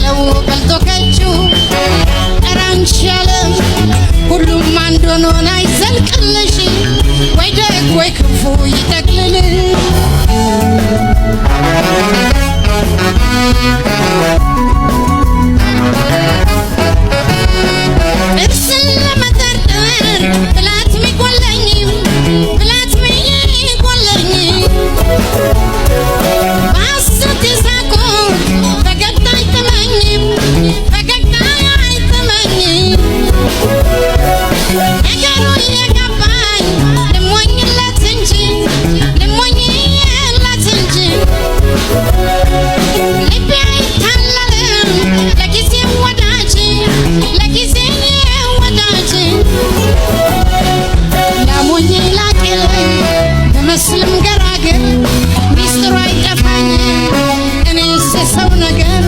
ያለው በልቶ ከጁ ራንቻለም ሁሉም አንድ ሆኖ አይዘልቅልሽ ወይ ደግ ወይ ክፉ ይጠቅልል እርስን ለመጠርጠር ብላት ሚቆለኝ በሐሰት የሳቁት ፈገግታ አይተመኝም ነገሩ እየገባኝ ልሞኝለት እንጂ ልቤ አይታለልም ለጊዜው ወዳጅ ላሞኝ ላቅልኝ በመስልም ገራገር ሚስጥሩ አይጠፋኝ እኔስ የሰው ነገር